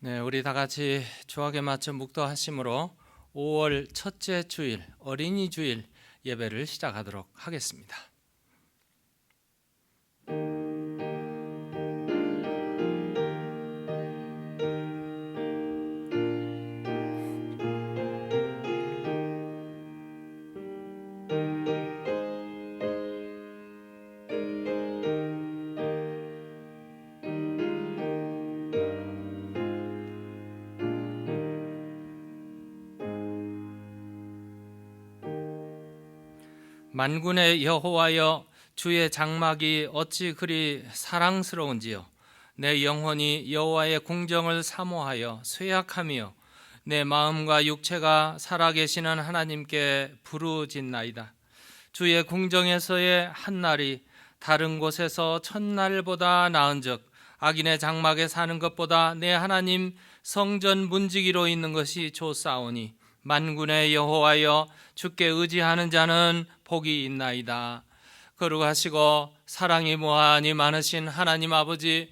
네, 우리 다 같이 주악에 맞춰 묵도하심으로 5월 첫째 주일 어린이 주일 예배를 시작하도록 하겠습니다. 만군의 여호와여, 주의 장막이 어찌 그리 사랑스러운지요. 내 영혼이 여호와의 궁정을 사모하여 쇠약하며 내 마음과 육체가 살아계시는 하나님께 부르짖나이다. 주의 궁정에서의 한날이 다른 곳에서 첫날보다 나은즉 악인의 장막에 사는 것보다 내 하나님 성전 문지기로 있는 것이 좋사오니 만군의 여호와여, 주께 의지하는 자는 복이 있나이다. 거룩하시고 사랑이 무한히 많으신 하나님 아버지,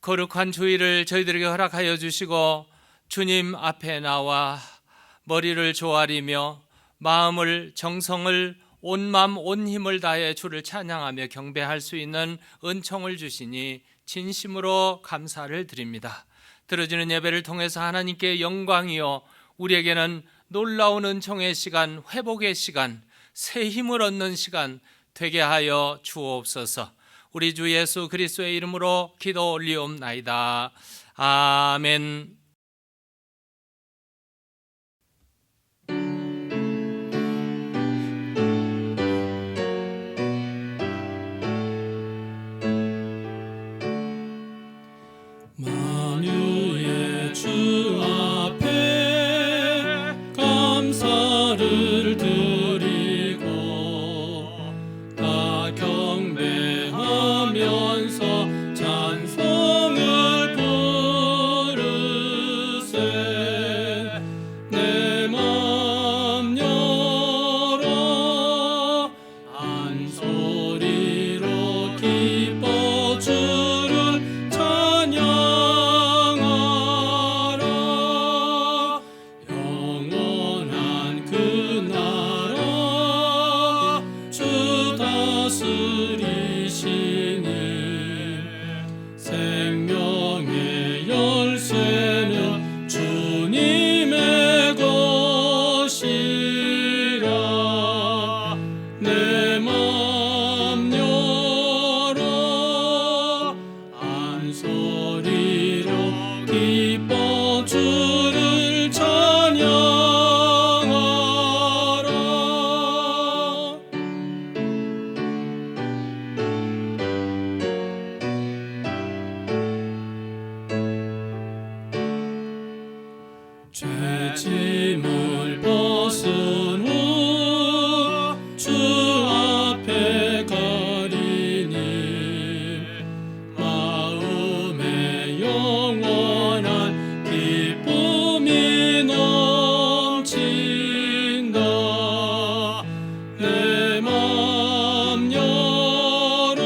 거룩한 주일을 저희들에게 허락하여 주시고 주님 앞에 나와 머리를 조아리며 마음을, 정성을, 온 마음 온 힘을 다해 주를 찬양하며 경배할 수 있는 은총을 주시니 진심으로 감사를 드립니다. 들어지는 예배를 통해서 하나님께 영광이요, 우리에게는 놀라운 은총의 시간, 회복의 시간, 새 힘을 얻는 시간 되게 하여 주옵소서. 우리 주 예수 그리스도의 이름으로 기도 올리옵나이다. 아멘. 만유의 주 앞에 감사를 드리고 다 경배하면서 찬송을 부르세. 내 맘 열어 한 소리로 기뻐 주를 찬양하라. 영원한 그 나라 주 다스리시니 생명의 열쇠는 주님의 것이라. 내 맘 열어 한 소리로 기뻐 주를 찬양하라. 죄짐을 벗은 후 주 앞에 가리니 마음에 영원한 기쁨이 넘친다. 내 맘 열어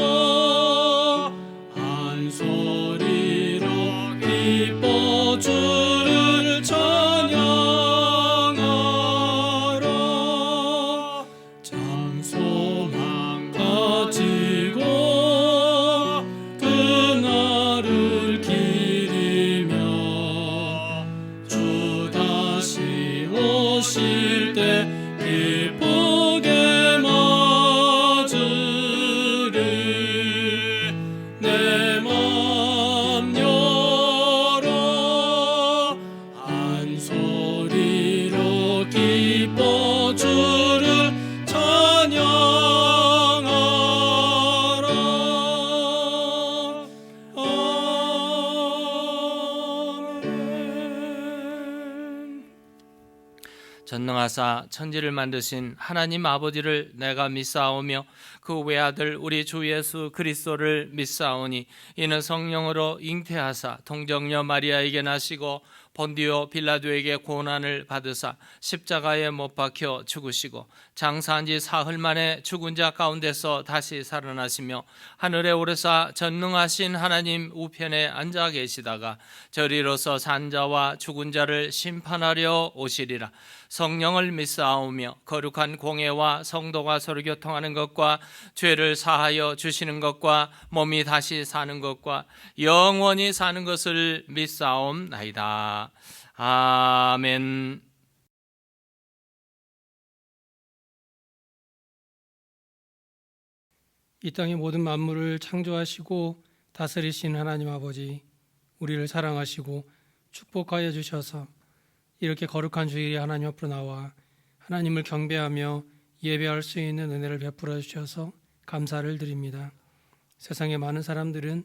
한 소리로 기뻐 주를 찬양하라. 장소망 가지고 그날을 기리며 주 다시 오실 때 기쁘게 맞으리. 내 맘 열어 한 소리로 기뻐 주를 찬양하라. 아멘. 전능하사 천지를 만드신 하나님 아버지를 내가 믿사오며 그 외아들 우리 주 예수 그리스도를 믿사오니 이는 성령으로 잉태하사 동정녀 마리아에게 나시고 본디오 빌라도에게 고난을 받으사 십자가에 못 박혀 죽으시고 장사한 지 사흘 만에 죽은 자 가운데서 다시 살아나시며 하늘에 오르사 전능하신 하나님 우편에 앉아 계시다가 저리로서 산 자와 죽은 자를 심판하려 오시리라. 성령을 믿사오며 거룩한 공예와 성도가 서로 교통하는 것과 죄를 사하여 주시는 것과 몸이 다시 사는 것과 영원히 사는 것을 믿사옵나이다. 아멘. 이 땅의 모든 만물을 창조하시고 다스리신 하나님 아버지, 우리를 사랑하시고 축복하여 주셔서 이렇게 거룩한 주일에 하나님 앞으로 나와 하나님을 경배하며 예배할 수 있는 은혜를 베풀어 주셔서 감사를 드립니다. 세상의 많은 사람들은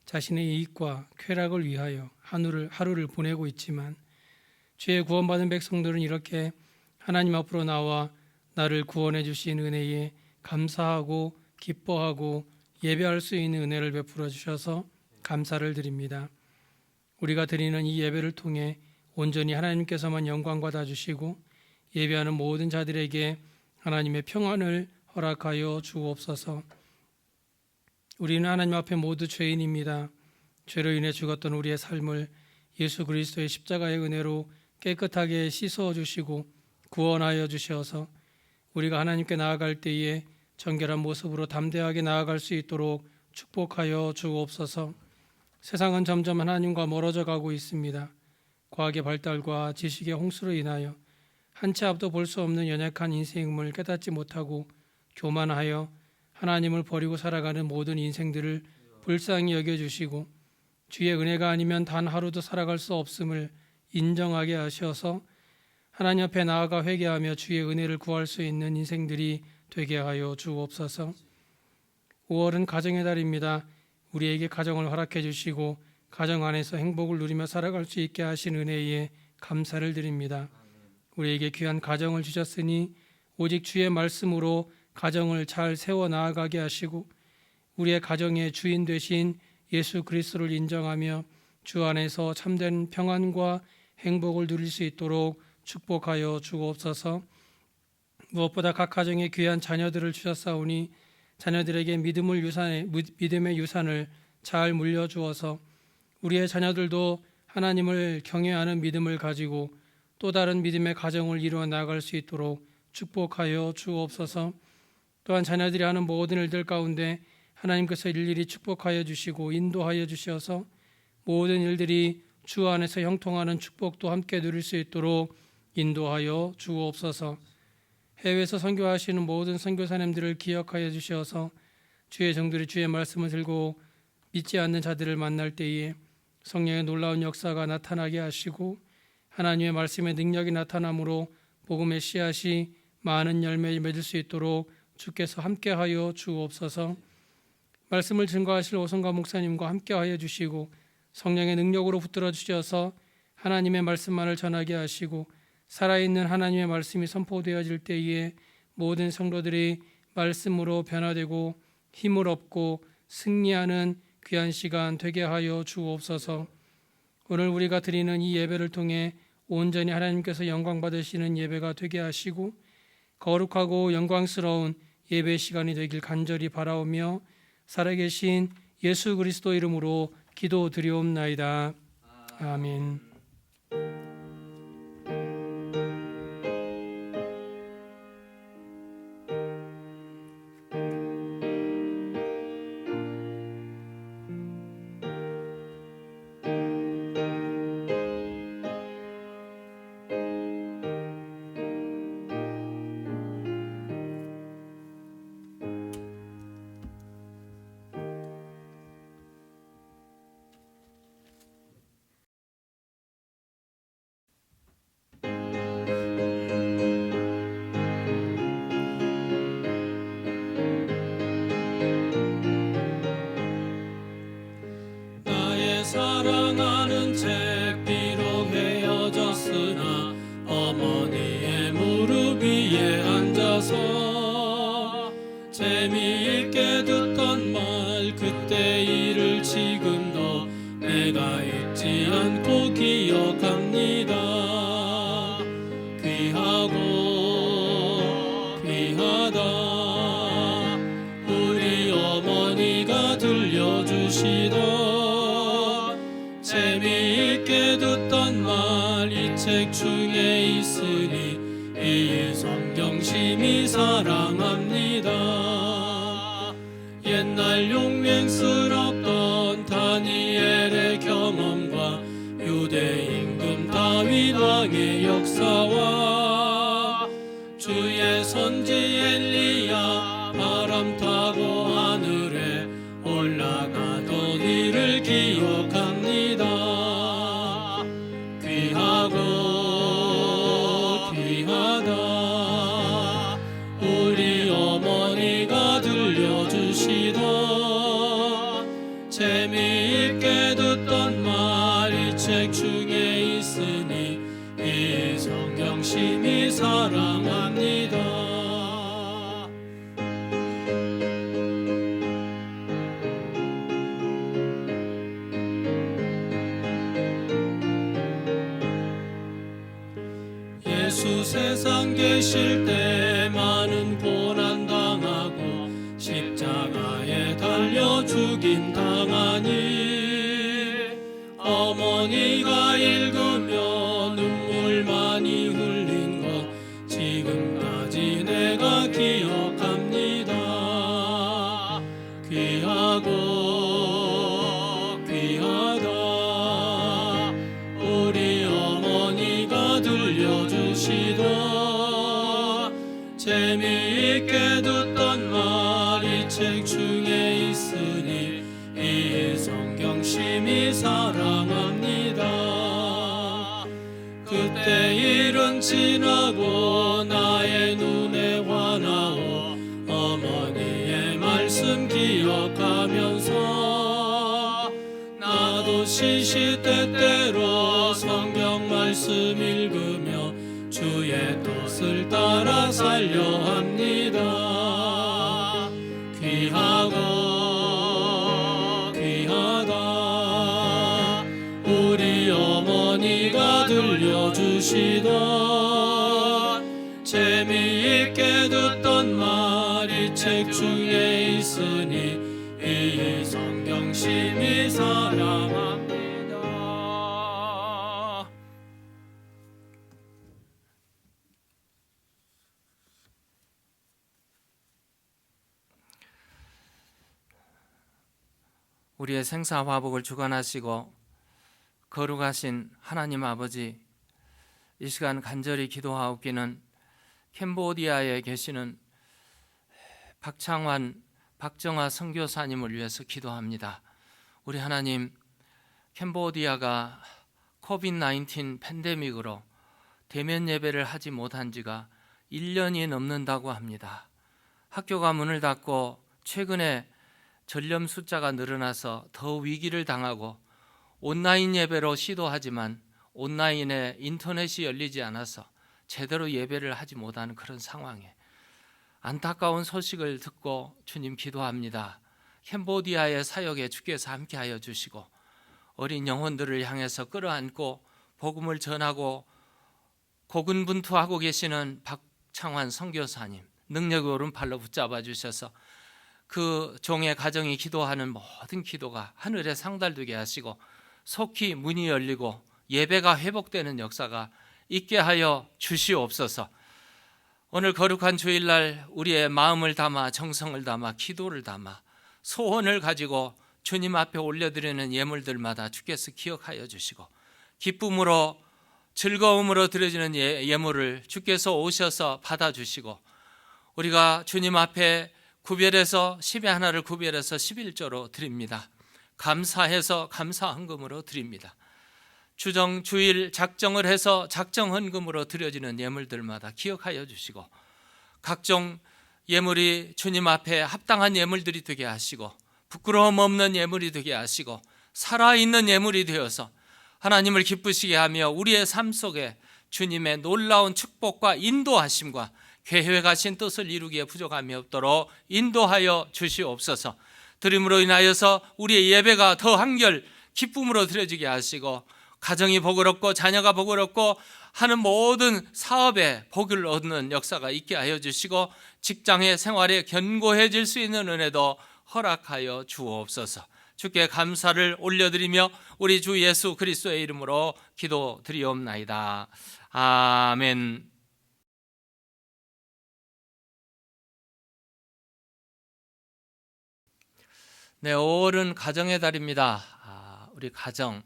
자신의 이익과 쾌락을 위하여 하루를 보내고 있지만 죄에 구원받은 백성들은 이렇게 하나님 앞으로 나와 나를 구원해 주신 은혜에 감사하고 기뻐하고 예배할 수 있는 은혜를 베풀어 주셔서 감사를 드립니다. 우리가 드리는 이 예배를 통해 온전히 하나님께서만 영광 받아 주시고 예배하는 모든 자들에게 하나님의 평안을 허락하여 주옵소서. 우리는 하나님 앞에 모두 죄인입니다. 죄로 인해 죽었던 우리의 삶을 예수 그리스도의 십자가의 은혜로 깨끗하게 씻어 주시고 구원하여 주셔서 우리가 하나님께 나아갈 때에 정결한 모습으로 담대하게 나아갈 수 있도록 축복하여 주옵소서. 세상은 점점 하나님과 멀어져 가고 있습니다. 과학의 발달과 지식의 홍수로 인하여 한 치 앞도 볼 수 없는 연약한 인생을 깨닫지 못하고 교만하여 하나님을 버리고 살아가는 모든 인생들을 불쌍히 여겨주시고 주의 은혜가 아니면 단 하루도 살아갈 수 없음을 인정하게 하셔서 하나님 앞에 나아가 회개하며 주의 은혜를 구할 수 있는 인생들이 되게 하여 주옵소서. 5월은 가정의 달입니다. 우리에게 가정을 허락해 주시고 가정 안에서 행복을 누리며 살아갈 수 있게 하신 은혜에 감사를 드립니다. 우리에게 귀한 가정을 주셨으니 오직 주의 말씀으로 가정을 잘 세워 나아가게 하시고 우리의 가정의 주인 되신 예수 그리스도를 인정하며 주 안에서 참된 평안과 행복을 누릴 수 있도록 축복하여 주옵소서. 무엇보다 각 가정에 귀한 자녀들을 주셨사오니 자녀들에게 믿음의 유산을 잘 물려주어서 우리의 자녀들도 하나님을 경외하는 믿음을 가지고 또 다른 믿음의 가정을 이루어 나갈 수 있도록 축복하여 주옵소서. 또한 자녀들이 하는 모든 일들 가운데 하나님께서 일일이 축복하여 주시고 인도하여 주셔서 모든 일들이 주 안에서 형통하는 축복도 함께 누릴 수 있도록 인도하여 주옵소서. 해외에서 선교하시는 모든 선교사님들을 기억하여 주셔서 주의 종들이 주의 말씀을 들고 믿지 않는 자들을 만날 때에 성령의 놀라운 역사가 나타나게 하시고 하나님의 말씀의 능력이 나타남으로 복음의 씨앗이 많은 열매를 맺을 수 있도록 주께서 함께하여 주옵소서. 말씀을 증거하실 오성과 목사님과 함께하여 주시고 성령의 능력으로 붙들어 주셔서 하나님의 말씀만을 전하게 하시고 살아있는 하나님의 말씀이 선포되어질 때에 모든 성도들이 말씀으로 변화되고 힘을 얻고 승리하는 귀한 시간 되게 하여 주옵소서. 오늘 우리가 드리는 이 예배를 통해 온전히 하나님께서 영광 받으시는 예배가 되게 하시고 거룩하고 영광스러운 예배 시간이 되길 간절히 바라오며 살아계신 예수 그리스도 이름으로 기도드리옵나이다. 아멘. 사랑하는 책 비록 헤어졌으나 어머니의 무릎 위에 앉아서 재미있게 듣던 말 그때 일을 지금도 내가 잊지 않고 기억합니다. 재미있게 듣던 말 이 책 중에 있으니 이 성경 심히 사랑합니다. 옛날 용맹스럽던 다니엘의 경험과 유대 임금 다윗 왕의 역사와 주의 선지 엘리야 바람 타고 하늘에 올라가던 이를 기억합니다. 귀하고 귀하다 우리 어머니가 들려주시던 재미있게 듣던 말 이 책 중에 있으니 이 성경 심히 사랑합니다. 예수 세상 계실 때 많은 고난 당하고 십자가에 달려 죽임 당하니 어머니가 읽으며 눈물 많이 흘린 것 지금까지 내가 기억합니다. 귀하고 귀하다 우리 어머니가 들려주시던 재미있게 듣던 말 이 책 중에 있으니 이 성경 심히 사랑합니다. 그때 일은 지나고 나의 눈에 환하오 어머니의 말씀 기억하면서 나도 시시때때로 성경 말씀 읽으며 주의 뜻을 따라 살려 합니다. 귀하고 귀하다 우리 어머니가 들려주시던 재미있게 듣던 말 이 책 중에 있으니 이 성경 심히 사랑합니다. 우리의 생사화복을 주관하시고 거룩하신 하나님 아버지, 이 시간 간절히 기도하옵기는 캄보디아에 계시는 박창환, 박정아 선교사님을 위해서 기도합니다. 우리 하나님, 캄보디아가 코비드-19 팬데믹으로 대면 예배를 하지 못한 지가 1년이 넘는다고 합니다. 학교가 문을 닫고 최근에 전염 숫자가 늘어나서 더 위기를 당하고 온라인 예배로 시도하지만 온라인에 인터넷이 열리지 않아서 제대로 예배를 하지 못하는 그런 상황에 안타까운 소식을 듣고 주님 기도합니다. 캄보디아의 사역에 주께서 함께하여 주시고 어린 영혼들을 향해서 끌어안고 복음을 전하고 고군분투하고 계시는 박창환 선교사님 능력의 오른팔로 붙잡아 주셔서 그 종의 가정이 기도하는 모든 기도가 하늘에 상달되게 하시고 속히 문이 열리고 예배가 회복되는 역사가 있게 하여 주시옵소서. 오늘 거룩한 주일날 우리의 마음을 담아 정성을 담아 기도를 담아 소원을 가지고 주님 앞에 올려드리는 예물들마다 주께서 기억하여 주시고 기쁨으로 즐거움으로 드려지는 예물을 주께서 오셔서 받아주시고 우리가 주님 앞에 구별해서 10의 하나를 구별해서 11조로 드립니다. 감사해서 감사헌금으로 드립니다. 주정 주일 작정을 해서 작정헌금으로 드려지는 예물들마다 기억하여 주시고 각종 예물이 주님 앞에 합당한 예물들이 되게 하시고 부끄러움 없는 예물이 되게 하시고 살아있는 예물이 되어서 하나님을 기쁘시게 하며 우리의 삶 속에 주님의 놀라운 축복과 인도하심과 계획하신 뜻을 이루기에 부족함이 없도록 인도하여 주시옵소서. 드림으로 인하여서 우리의 예배가 더 한결 기쁨으로 드려지게 하시고 가정이 복을 얻고 자녀가 복을 얻고 하는 모든 사업에 복을 얻는 역사가 있게 하여 주시고 직장의 생활에 견고해질 수 있는 은혜도 허락하여 주옵소서. 주께 감사를 올려드리며 우리 주 예수 그리스도의 이름으로 기도드리옵나이다. 아멘. 네, 5월은 가정의 달입니다. 우리 가정,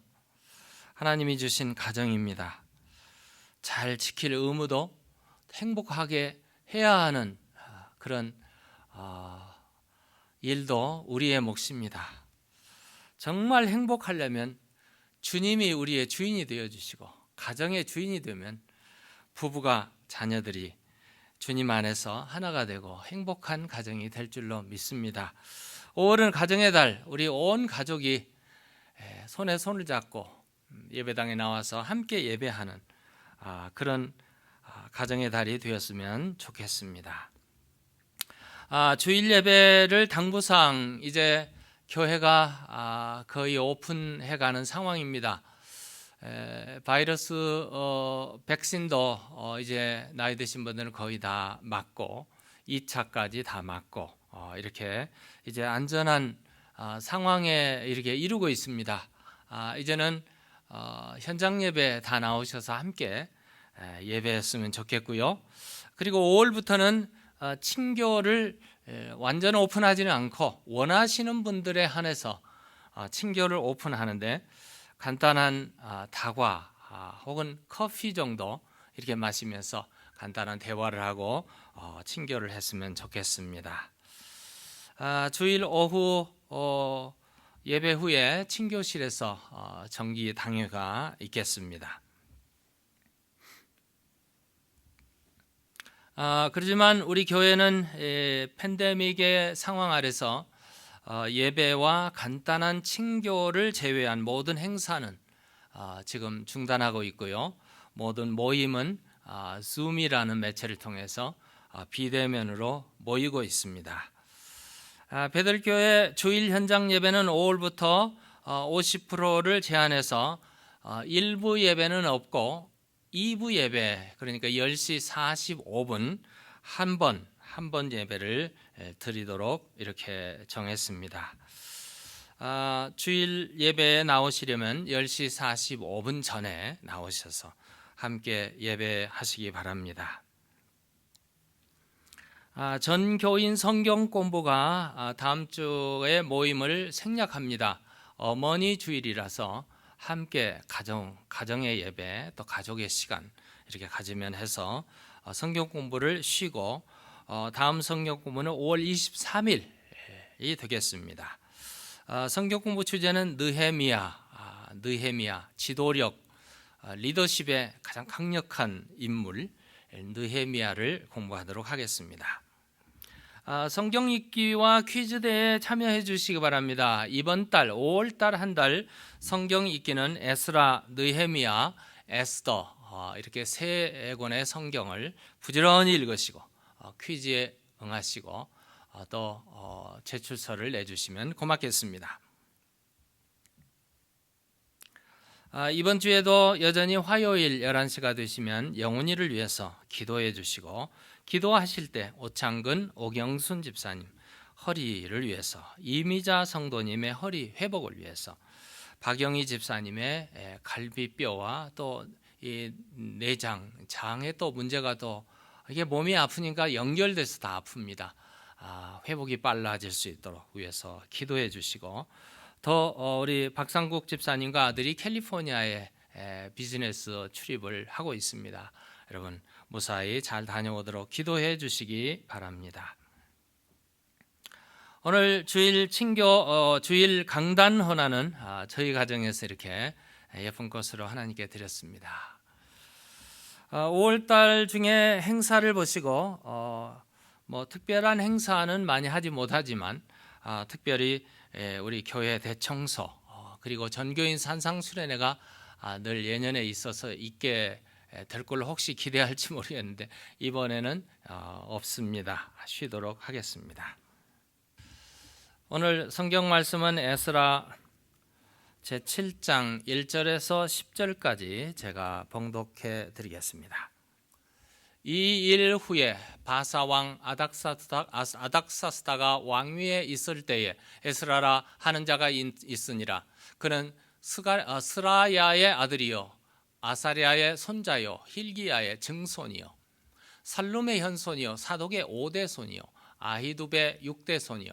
하나님이 주신 가정입니다. 잘 지킬 의무도 행복하게 해야 하는 그런 일도 우리의 몫입니다. 정말 행복하려면 주님이 우리의 주인이 되어주시고 가정의 주인이 되면 부부가 자녀들이 주님 안에서 하나가 되고 행복한 가정이 될 줄로 믿습니다. 5월은 가정의 달, 우리 온 가족이 손에 손을 잡고 예배당에 나와서 함께 예배하는 그런 가정의 달이 되었으면 좋겠습니다. 주일 예배를 당부상 이제 교회가 거의 오픈해가는 상황입니다. 바이러스 백신도 이제 나이 드신 분들은 거의 다 맞고 2차까지 다 맞고 이렇게 이제 안전한 상황에 이렇게 이루고 있습니다. 이제는 현장 예배 다 나오셔서 함께 예배했으면 좋겠고요. 그리고 5월부터는 친교를 완전 오픈하지는 않고 원하시는 분들에 한해서 친교를 오픈하는데 간단한 다과 혹은 커피 정도 이렇게 마시면서 간단한 대화를 하고 친교를 했으면 좋겠습니다. 주일 오후 예배 후에 친교실에서 정기 당회가 있겠습니다. 그렇지만 우리 교회는 팬데믹의 상황 아래서 예배와 간단한 친교를 제외한 모든 행사는 지금 중단하고 있고요. 모든 모임은 줌이라는 매체를 통해서 비대면으로 모이고 있습니다. 베들교회 주일 현장 예배는 5월부터 50%를 제한해서 1부 예배는 없고 2부 예배, 그러니까 10시 45분 한 번 예배를 드리도록 이렇게 정했습니다. 주일 예배에 나오시려면 10시 45분 전에 나오셔서 함께 예배하시기 바랍니다. 전 교인 성경 공부가 다음 주에 모임을 생략합니다. 어머니 주일이라서 함께 가정의 예배 또 가족의 시간 이렇게 가지면 해서 성경 공부를 쉬고 다음 성경 공부는 5월 23일이 되겠습니다. 성경 공부 주제는 느헤미야 지도력 리더십의 가장 강력한 인물 느헤미야를 공부하도록 하겠습니다. 성경 읽기와 퀴즈 대회에 참여해 주시기 바랍니다. 이번 달 5월 달 한 달 성경 읽기는 에스라, 느헤미야, 에스더 이렇게 세 권의 성경을 부지런히 읽으시고 퀴즈에 응하시고 또 제출서를 내주시면 고맙겠습니다. 이번 주에도 여전히 화요일 11시가 되시면 영훈이를 위해서 기도해 주시고 기도하실 때 오창근, 오경순 집사님 허리를 위해서, 이미자 성도님의 허리 회복을 위해서, 박영희 집사님의 갈비뼈와 또 이 내장, 장에 또 문제가 또 이게 몸이 아프니까 연결돼서 다 아픕니다. 회복이 빨라질 수 있도록 위해서 기도해 주시고 더 우리 박상국 집사님과 아들이 캘리포니아에 비즈니스 출입을 하고 있습니다. 여러분 무사히 잘 다녀오도록 기도해 주시기 바랍니다. 오늘 주일 친교 주일 강단 헌화는 저희 가정에서 이렇게 예쁜 것으로 하나님께 드렸습니다. 5월달 중에 행사를 보시고 뭐 특별한 행사는 많이 하지 못하지만 특별히 우리 교회 대청소 그리고 전교인 산상수련회가 늘 예년에 있어서 있게 될 걸로 혹시 기대할지 모르겠는데 이번에는 없습니다. 쉬도록 하겠습니다. 오늘 성경 말씀은 에스라 제7장 1절에서 10절까지 제가 봉독해 드리겠습니다. 이 일 후에 바사 왕 아닥사스다가 왕위에 있을 때에 에스라라 하는 자가 있으니라. 그는 스라야의 아들이요 아사랴의 손자요 힐기야의 증손이요 살룸의 현손이요 사독의 5대 손이요 아히두베의 6대 손이요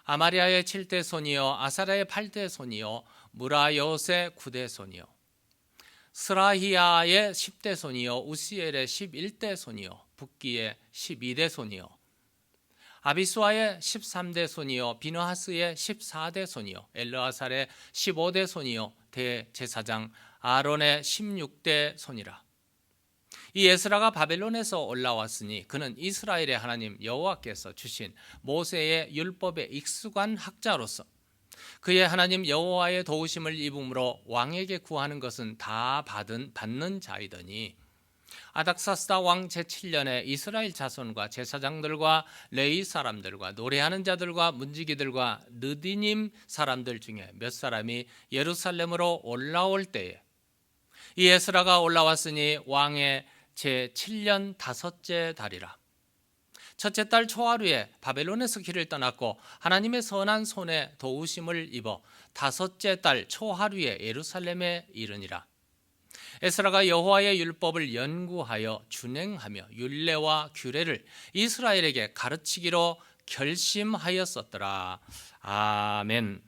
아마리아의 7대 손이요 아사랴의 8대 손이요 무라요스의 9대 손이요 스라히야의 10대 손이요 우시엘의 11대 손이요 붓기의 12대 손이요 아비수아의 13대 손이요 비느하스의 14대 손이요 엘르아살의 15대 손이요 대제사장 아론의 16대 손이라. 이 에스라가 바벨론에서 올라왔으니 그는 이스라엘의 하나님 여호와께서 주신 모세의 율법에 익숙한 학자로서 그의 하나님 여호와의 도우심을 입음으로 왕에게 구하는 것은 다 받는 자이더니 아닥사스다 왕 제7년에 이스라엘 자손과 제사장들과 레위 사람들과 노래하는 자들과 문지기들과 느디님 사람들 중에 몇 사람이 예루살렘으로 올라올 때에 이 에스라가 올라왔으니 왕의 제7년 다섯째 달이라. 첫째 달 초하루에 바벨론에서 길을 떠났고 하나님의 선한 손에 도우심을 입어 다섯째 달 초하루에 예루살렘에 이르니라. 에스라가 여호와의 율법을 연구하여 준행하며 율례와 규례를 이스라엘에게 가르치기로 결심하였었더라. 아멘.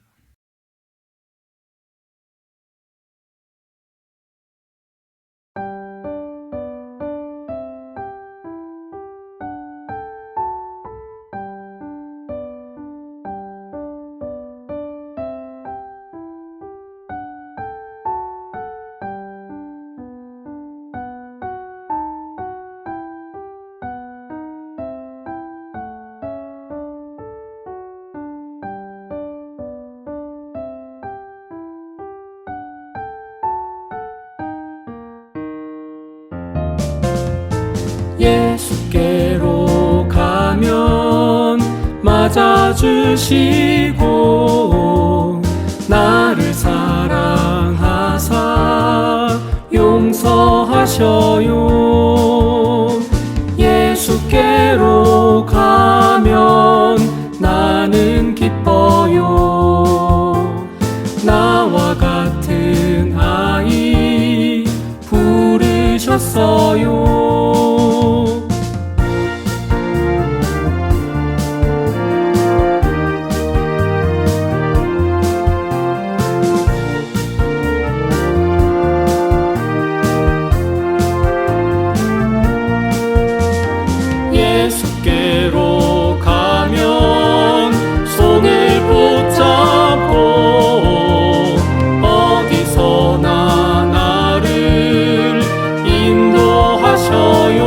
예수께로 가면 맞아주시고 나를 사랑하사 용서하셔요. 예수께로 가면 나는 기뻐요. 나와 같은 아이 부르셨어요. 예수께로 가면 손을 붙잡고 어디서나 나를 인도하셔요.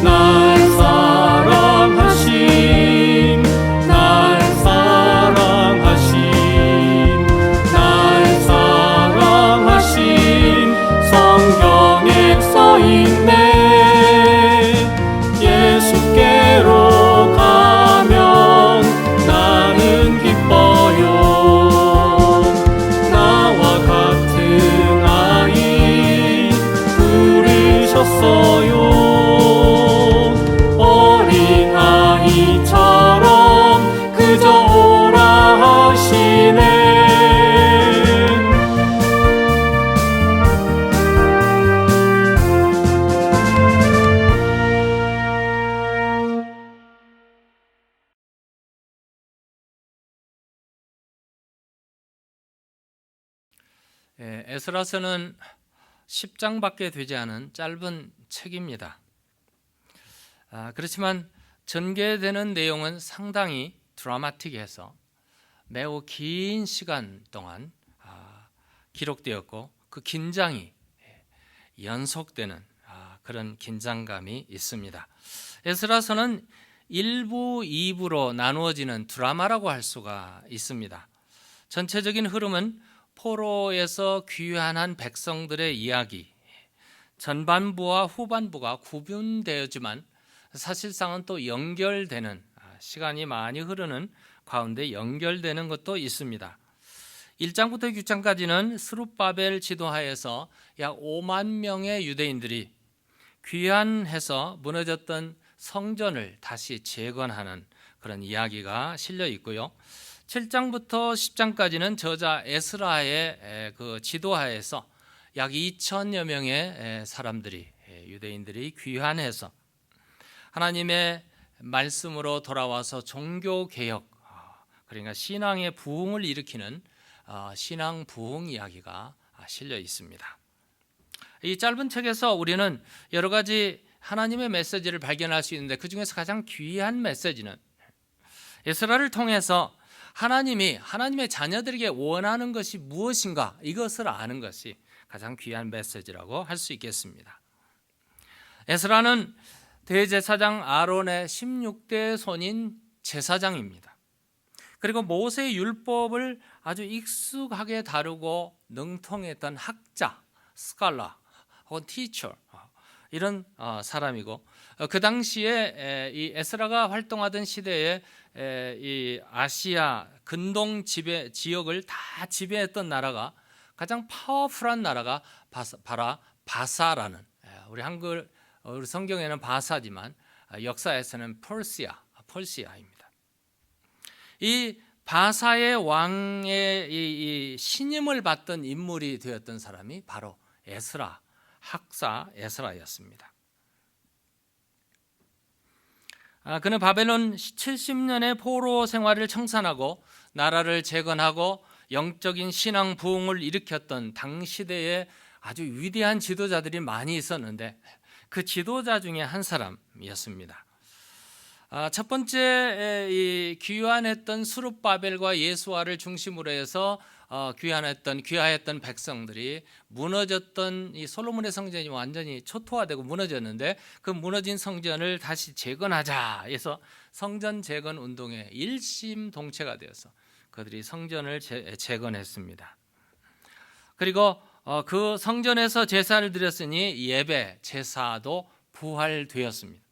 날 사랑하신 날 사랑하신 날 사랑하신 성경에 써있네. 예수께로 가면 나는 기뻐요. 나와 같은 아이 부르셨어요. 어린 아이처럼 그저 오라 하시네. 에스라서는 10장밖에 되지 않은 짧은 책입니다. 그렇지만 전개되는 내용은 상당히 드라마틱해서 매우 긴 시간 동안 기록되었고 그 긴장이 연속되는 그런 긴장감이 있습니다. 에스라서는 1부, 2부로 나누어지는 드라마라고 할 수가 있습니다. 전체적인 흐름은 포로에서 귀환한 백성들의 이야기, 전반부와 후반부가 구분되었지만 사실상은 또 연결되는, 시간이 많이 흐르는 가운데 연결되는 것도 있습니다. 1장부터 6장까지는 스룹바벨 지도하에서 약 5만 명의 유대인들이 귀환해서 무너졌던 성전을 다시 재건하는 그런 이야기가 실려 있고요. 7장부터 10장까지는 저자 에스라의 그 지도하에서 약 2천여 명의 사람들이, 유대인들이 귀환해서 하나님의 말씀으로 돌아와서 종교 개혁, 그러니까 신앙의 부흥을 일으키는 신앙 부흥 이야기가 실려 있습니다. 이 짧은 책에서 우리는 여러 가지 하나님의 메시지를 발견할 수 있는데, 그 중에서 가장 귀한 메시지는 에스라를 통해서 하나님이 하나님의 자녀들에게 원하는 것이 무엇인가, 이것을 아는 것이 가장 귀한 메시지라고 할 수 있겠습니다. 에스라는 대제사장 아론의 16대 손인 제사장입니다. 그리고 모세의 율법을 아주 익숙하게 다루고 능통했던 학자, 스칼라 혹은 티처, 이런 사람이고, 그 당시에 이 에스라가 활동하던 시대에 이 아시아 근동 지역을 다 지배했던 나라가, 가장 파워풀한 나라가 바사라는, 우리 우리 성경에는 바사지만 역사에서는 펄시아입니다. 이 바사의 왕의 이 신임을 받던 인물이 되었던 사람이 바로 에스라, 학사 에스라였습니다. 그는 바벨론 70년의 포로 생활을 청산하고 나라를 재건하고 영적인 신앙 부흥을 일으켰던 당시대에 아주 위대한 지도자들이 많이 있었는데, 그 지도자 중에 한 사람이었습니다. 첫 번째 이 귀환했던 스룹바벨과 예수아를 중심으로 해서 귀화했던 백성들이 무너졌던 이 솔로몬의 성전이 완전히 초토화되고 무너졌는데, 그 무너진 성전을 다시 재건하자 해서 성전 재건 운동에 일심동체가 되어서 그들이 성전을 재건했습니다. 그리고 그 성전에서 제사를 드렸으니 예배, 제사도 부활되었습니다.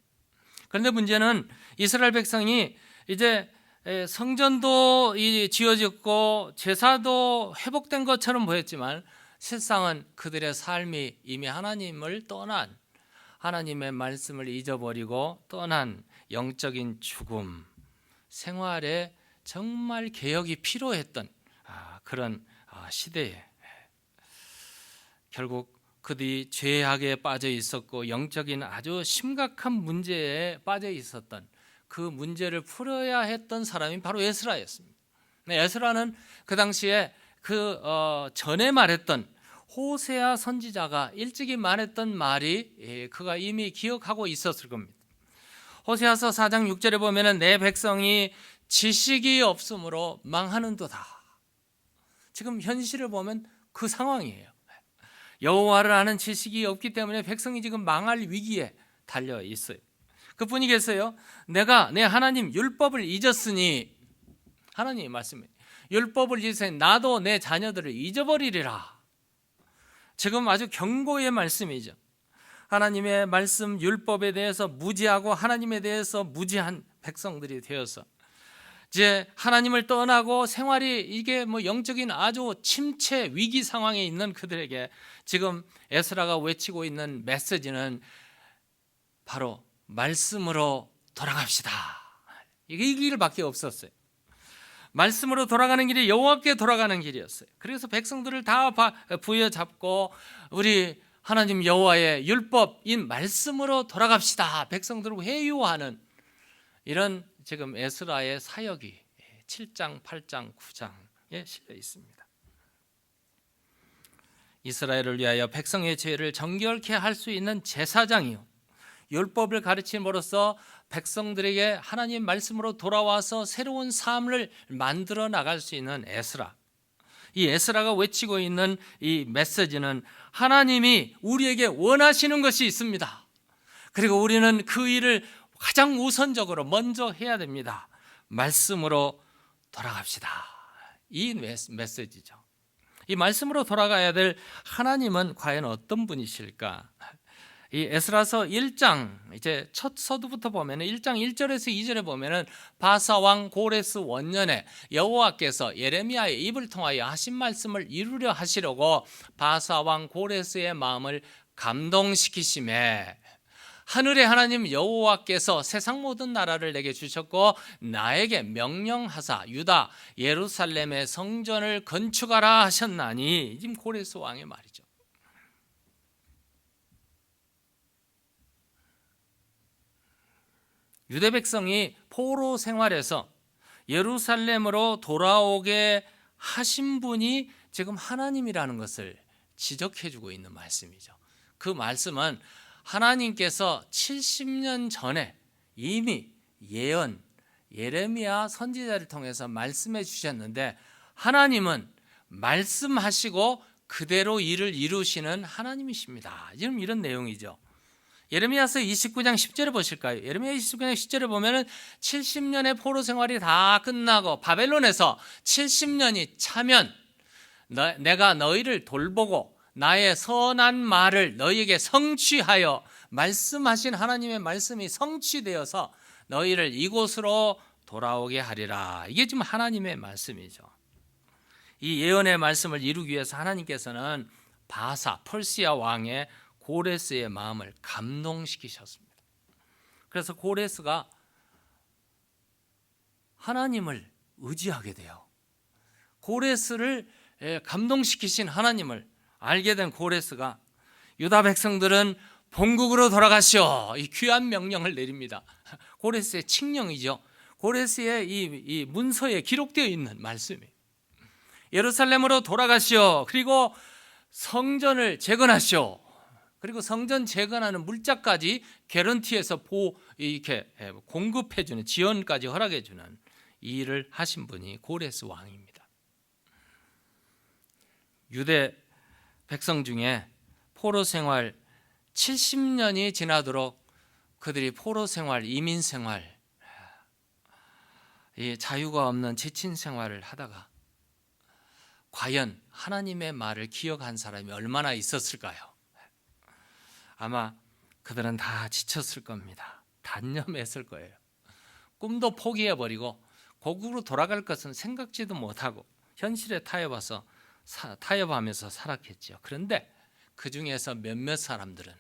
그런데 문제는 이스라엘 백성이 이제 성전도 지어졌고 제사도 회복된 것처럼 보였지만, 실상은 그들의 삶이 이미 하나님을 떠난, 하나님의 말씀을 잊어버리고 떠난 영적인 죽음, 생활에 정말 개혁이 필요했던 그런 시대에 결국 그들이 죄악에 빠져 있었고 영적인 아주 심각한 문제에 빠져 있었던 그 문제를 풀어야 했던 사람이 바로 에스라였습니다. 에스라는 그 당시에 전에 말했던 호세아 선지자가 일찍이 말했던 말이 그가 이미 기억하고 있었을 겁니다. 호세아서 4장 6절에 보면은 내 백성이 지식이 없으므로 망하는도다. 지금 현실을 보면 그 상황이에요. 여호와를 아는 지식이 없기 때문에 백성이 지금 망할 위기에 달려 있어요. 그뿐이겠어요? 내가 내 하나님 율법을 잊었으니, 하나님의 말씀이에요. 율법을 잊으니 나도 내 자녀들을 잊어버리리라. 지금 아주 경고의 말씀이죠. 하나님의 말씀 율법에 대해서 무지하고 하나님에 대해서 무지한 백성들이 되어서 이제 하나님을 떠나고 생활이 이게 영적인 아주 침체 위기 상황에 있는 그들에게 지금 에스라가 외치고 있는 메시지는 바로 말씀으로 돌아갑시다. 이 길밖에 없었어요. 말씀으로 돌아가는 길이 여호와께 돌아가는 길이었어요. 그래서 백성들을 다 부여잡고 우리 하나님 여호와의 율법인 말씀으로 돌아갑시다. 백성들을 회유하는 이런 지금 에스라의 사역이 7장, 8장, 9장에 실려 있습니다. 이스라엘을 위하여 백성의 죄를 정결케 할 수 있는 제사장이요, 율법을 가르침으로써 백성들에게 하나님 말씀으로 돌아와서 새로운 삶을 만들어 나갈 수 있는 에스라. 이 에스라가 외치고 있는 이 메시지는 하나님이 우리에게 원하시는 것이 있습니다. 그리고 우리는 그 일을 가장 우선적으로 먼저 해야 됩니다. 말씀으로 돌아갑시다. 이 메시지죠. 이 말씀으로 돌아가야 될 하나님은 과연 어떤 분이실까? 이 에스라서 1장 이제 첫 서두부터 보면 1장 1절에서 2절에 보면은 바사 왕 고레스 원년에 여호와께서 예레미야의 입을 통하여 하신 말씀을 이루려 하시려고 바사 왕 고레스의 마음을 감동시키심에 하늘의 하나님 여호와께서 세상 모든 나라를 내게 주셨고 나에게 명령하사 유다 예루살렘의 성전을 건축하라 하셨나니. 지금 고레스 왕의 말이죠. 유대 백성이 포로 생활에서 예루살렘으로 돌아오게 하신 분이 지금 하나님이라는 것을 지적해주고 있는 말씀이죠. 그 말씀은 하나님께서 70년 전에 이미 예언, 예레미야 선지자를 통해서 말씀해 주셨는데, 하나님은 말씀하시고 그대로 일을 이루시는 하나님이십니다. 지금 이런 내용이죠. 예레미야서 29장 10절에 보실까요? 예레미야 29장 10절에 보면은 70년의 포로 생활이 다 끝나고 바벨론에서 70년이 차면 내가 너희를 돌보고 나의 선한 말을 너희에게 성취하여, 말씀하신 하나님의 말씀이 성취되어서 너희를 이곳으로 돌아오게 하리라. 이게 지금 하나님의 말씀이죠. 이 예언의 말씀을 이루기 위해서 하나님께서는 바사 퍼시아 왕의 고레스의 마음을 감동시키셨습니다. 그래서 고레스가 하나님을 의지하게 돼요. 고레스를 감동시키신 하나님을 알게 된 고레스가 유다 백성들은 본국으로 돌아가시오, 이 귀한 명령을 내립니다. 고레스의 칙령이죠. 고레스의 이 문서에 기록되어 있는 말씀이에요. 예루살렘으로 돌아가시오. 그리고 성전을 재건하시오. 그리고 성전 재건하는 물자까지 개런티에서 이렇게 공급해주는, 지원까지 허락해주는 이 일을 하신 분이 고레스 왕입니다. 유대 백성 중에 포로 생활 70년이 지나도록 그들이 포로 생활, 이민 생활, 이 자유가 없는 지친 생활을 하다가 과연 하나님의 말을 기억한 사람이 얼마나 있었을까요? 아마 그들은 다 지쳤을 겁니다. 단념했을 거예요. 꿈도 포기해버리고 고국으로 돌아갈 것은 생각지도 못하고 현실에 타협하면서 살았겠죠. 그런데 그 중에서 몇몇 사람들은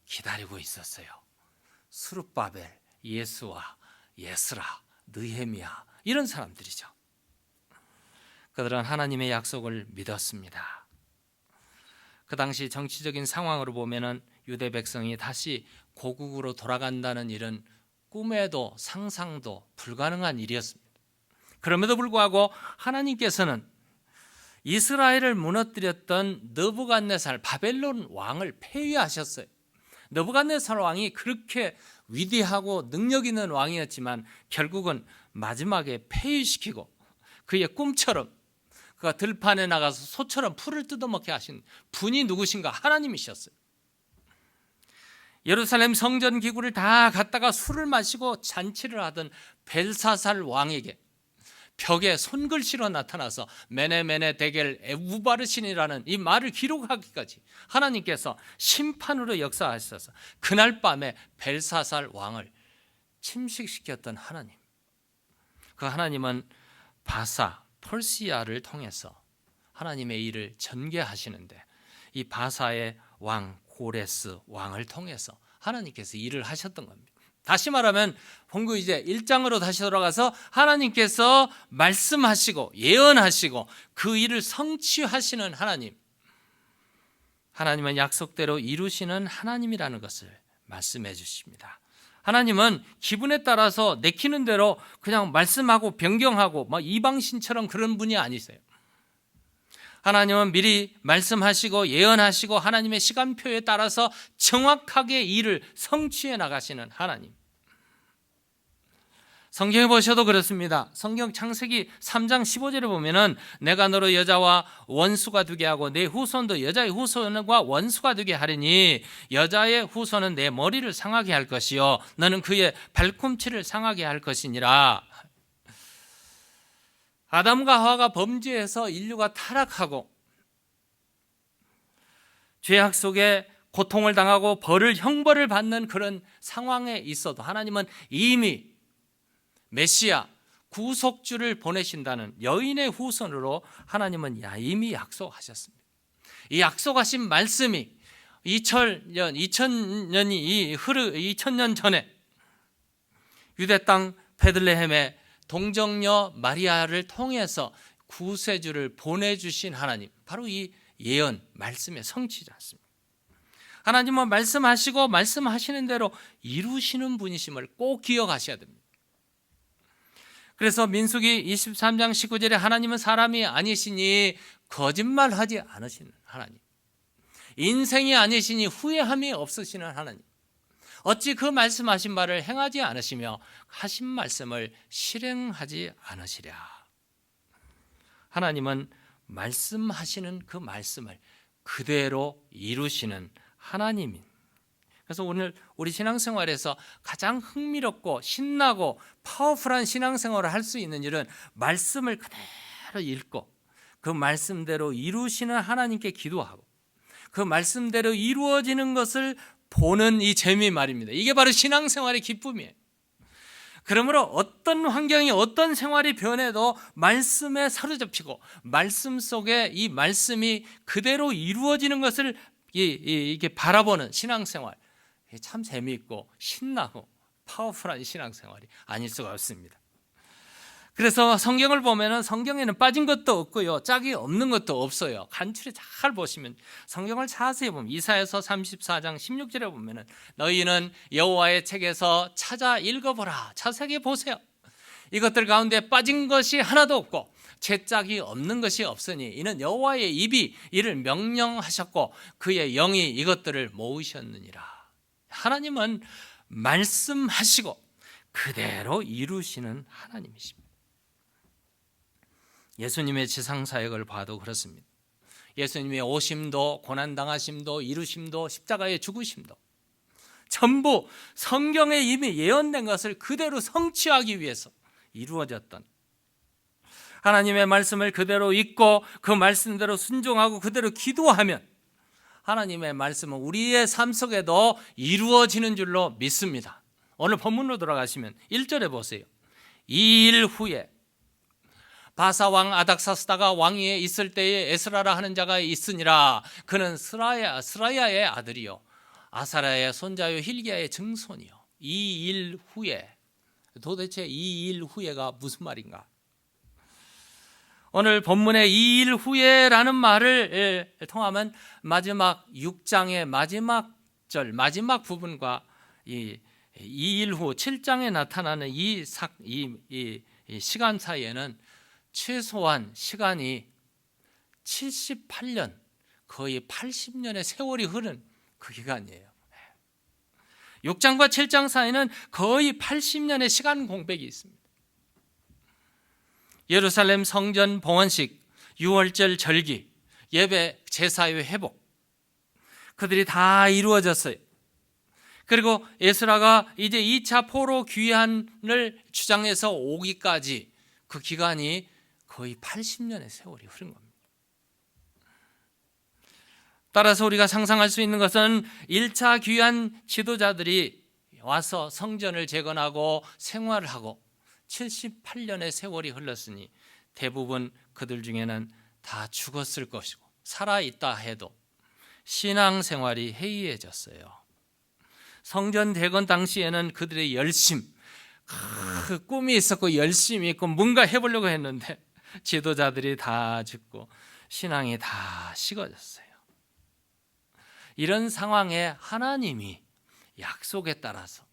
기다리고 있었어요. 스룹바벨, 예수와 예스라, 느헤미야, 이런 사람들이죠. 그들은 하나님의 약속을 믿었습니다. 그 당시 정치적인 상황으로 보면은 유대 백성이 다시 고국으로 돌아간다는 일은 꿈에도 상상도 불가능한 일이었습니다. 그럼에도 불구하고 하나님께서는 이스라엘을 무너뜨렸던 느부갓네살 바벨론 왕을 폐위하셨어요. 느부갓네살 왕이 그렇게 위대하고 능력 있는 왕이었지만 결국은 마지막에 폐위시키고 그의 꿈처럼 그가 들판에 나가서 소처럼 풀을 뜯어먹게 하신 분이 누구신가? 하나님이셨어요. 예루살렘 성전 기구를 다 갖다가 술을 마시고 잔치를 하던 벨사살 왕에게 벽에 손글씨로 나타나서 메네메네 데겔 에우바르신이라는 이 말을 기록하기까지 하나님께서 심판으로 역사하셔서 그날 밤에 벨사살 왕을 침식시켰던 하나님, 그 하나님은 바사 퍼시아를 통해서 하나님의 일을 전개하시는데, 이 바사의 왕 고레스 왕을 통해서 하나님께서 일을 하셨던 겁니다. 다시 말하면 본국 이제 1장으로 다시 돌아가서 하나님께서 말씀하시고 예언하시고 그 일을 성취하시는 하나님, 하나님은 약속대로 이루시는 하나님이라는 것을 말씀해 주십니다. 하나님은 기분에 따라서 내키는 대로 그냥 말씀하고 변경하고 막 이방신처럼 그런 분이 아니세요. 하나님은 미리 말씀하시고 예언하시고 하나님의 시간표에 따라서 정확하게 일을 성취해 나가시는 하나님. 성경에 보셔도 그렇습니다. 성경 창세기 3장 15절에 보면은 내가 너로 여자와 원수가 되게 하고 내 후손도 여자의 후손과 원수가 되게 하리니 여자의 후손은 내 머리를 상하게 할 것이요 너는 그의 발꿈치를 상하게 할 것이니라. 아담과 하와가 범죄해서 인류가 타락하고 죄악 속에 고통을 당하고 형벌을 받는 그런 상황에 있어도 하나님은 이미 메시아 구속주를 보내신다는 여인의 후손으로 하나님은 이미 약속하셨습니다. 이 약속하신 말씀이 2000년 전에 유대 땅 베들레헴에 동정녀 마리아를 통해서 구세주를 보내주신 하나님, 바로 이 예언 말씀의 성취지 않습니까? 하나님은 말씀하시고 말씀하시는 대로 이루시는 분이심을 꼭 기억하셔야 됩니다. 그래서 민수기 23장 19절에 하나님은 사람이 아니시니 거짓말하지 않으시는 하나님, 인생이 아니시니 후회함이 없으시는 하나님, 어찌 그 말씀하신 바를 행하지 않으시며 하신 말씀을 실행하지 않으시랴. 하나님은 말씀하시는 그 말씀을 그대로 이루시는 하나님입니다. 그래서 오늘 우리 신앙생활에서 가장 흥미롭고 신나고 파워풀한 신앙생활을 할 수 있는 일은 말씀을 그대로 읽고 그 말씀대로 이루시는 하나님께 기도하고 그 말씀대로 이루어지는 것을 보는 이 재미 말입니다. 이게 바로 신앙생활의 기쁨이에요. 그러므로 어떤 환경이 어떤 생활이 변해도 말씀에 사로잡히고 말씀 속에 이 말씀이 그대로 이루어지는 것을 이렇게 바라보는 신앙생활, 참 재미있고 신나고 파워풀한 신앙생활이 아닐 수가 없습니다. 그래서 성경을 보면은 성경에는 빠진 것도 없고요, 짝이 없는 것도 없어요. 간추려 잘 보시면, 성경을 자세히 보면 이사야서 34장 16절에 보면은 너희는 여호와의 책에서 찾아 읽어보라, 자세히 보세요. 이것들 가운데 빠진 것이 하나도 없고 제 짝이 없는 것이 없으니 이는 여호와의 입이 이를 명령하셨고 그의 영이 이것들을 모으셨느니라. 하나님은 말씀하시고 그대로 이루시는 하나님이십니다. 예수님의 지상사역을 봐도 그렇습니다. 예수님의 오심도 고난당하심도 이루심도 십자가의 죽으심도 전부 성경에 이미 예언된 것을 그대로 성취하기 위해서 이루어졌던, 하나님의 말씀을 그대로 읽고 그 말씀대로 순종하고 그대로 기도하면 하나님의 말씀은 우리의 삶 속에도 이루어지는 줄로 믿습니다. 오늘 본문으로 돌아가시면 1절에 보세요. 이 일 후에 바사왕 아닥사스다가 왕위에 있을 때에 에스라라 하는 자가 있으니라. 그는 스라야의 아들이요 아사랴의 손자요 hil기야의 증손이요. 이 일 후에, 도대체 이 일 후에가 무슨 말인가? 오늘 본문의 이 일 후에라는 말을 통하면 마지막 6장의 마지막 절, 마지막 부분과 이 일 후 7장에 나타나는 이 시간 사이에는 최소한 시간이 78년, 거의 80년의 세월이 흐른 그 기간이에요. 6장과 7장 사이는 거의 80년의 시간 공백이 있습니다. 예루살렘 성전 봉헌식, 6월절 절기, 예배 제사의 회복, 그들이 다 이루어졌어요. 그리고 에스라가 이제 2차 포로 귀환을 주장해서 오기까지 그 기간이 거의 80년의 세월이 흐른 겁니다. 따라서 우리가 상상할 수 있는 것은 1차 귀환 지도자들이 와서 성전을 재건하고 생활을 하고 78년의 세월이 흘렀으니 대부분 그들 중에는 다 죽었을 것이고 살아있다 해도 신앙생활이 해이해졌어요. 성전 대건 당시에는 그들의 열심, 그 꿈이 있었고 열심이 있고 뭔가 해보려고 했는데 지도자들이 다 죽고 신앙이 다 식어졌어요. 이런 상황에 하나님이 약속에 따라서